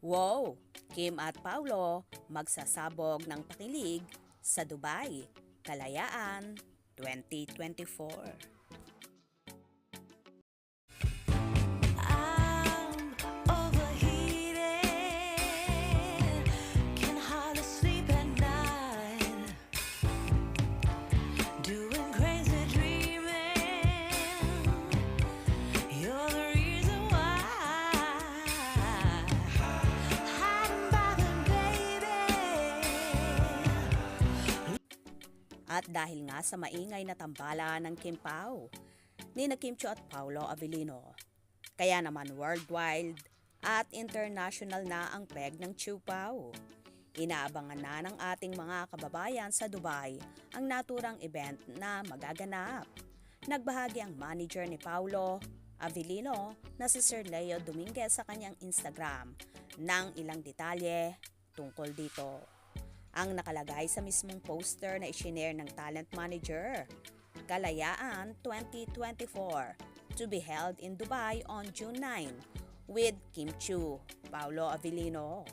Wow! Kim at Paulo magsasabog ng pakilig sa Dubai, Kalayaan 2024. At dahil nga sa maingay na tambala ng Kim Pao, ni na Kim Chiu at Paolo Avellino, kaya naman worldwide at international na ang peg ng Chiu Pao. Inaabangan na ng ating mga kababayan sa Dubai ang naturang event na magaganap. Nagbahagi ang manager ni Paolo Avellino na si Sir Leo Dominguez sa kanyang Instagram ng ilang detalye tungkol dito. Ang nakalagay sa mismong poster na isinare ng talent manager, Kalayaan 2024, to be held in Dubai on June 9 with Kim Chiu, Paolo Avellino.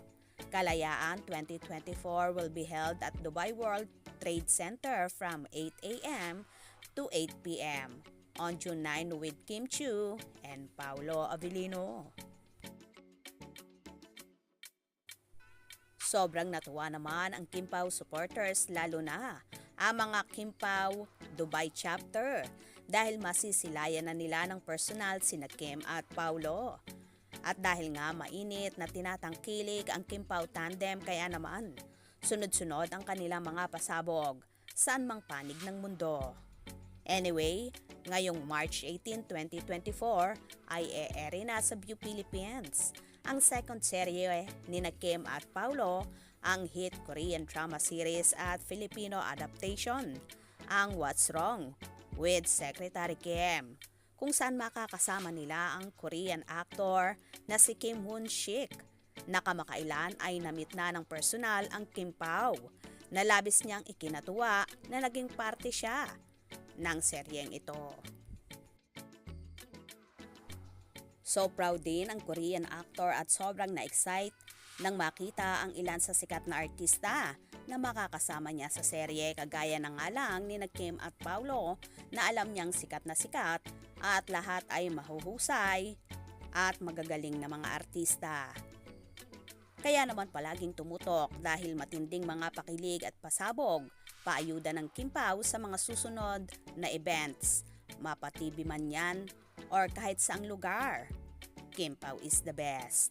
Kalayaan 2024 will be held at Dubai World Trade Center from 8 a.m. to 8 p.m. on June 9 with Kim Chiu and Paolo Avellino. Sobrang natuwa naman ang Kim Pao supporters, lalo na ang mga Kim Pao Dubai chapter, dahil masisilayan na nila ng personal sina Kim at Paolo. At dahil nga mainit na tinatangkilik ang Kim Pao tandem, kaya naman sunod-sunod ang kanilang mga pasabog saan mang panig ng mundo. Anyway, ngayong March 18, 2024 ay e-ere na sa View Philippines ang second serye ni Kim at Paolo, ang hit Korean drama series at Filipino adaptation, ang What's Wrong with Secretary Kim, kung saan makakasama nila ang Korean actor na si Kim Hoon-sik, na kamakailan ay namit na ng personal ang Kim Pao, na labis niyang ikinatuwa na naging parte siya ng seryeng ito. So proud din ang Korean actor at sobrang na-excite nang makita ang ilan sa sikat na artista na makakasama niya sa serye, kagaya na nga lang ni Kim at Paolo na alam niyang sikat at lahat ay mahuhusay at magagaling na mga artista. Kaya naman palaging tumutok dahil matinding mga pakilig at pasabog paayuda ng Kim Pao sa mga susunod na events, mapa-TV man yan or kahit saang lugar. Kim Pao is the best.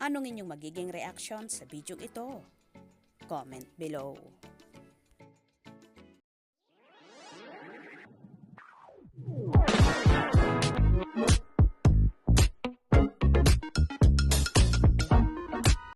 Anong inyong magiging reaction sa video ito? Comment below.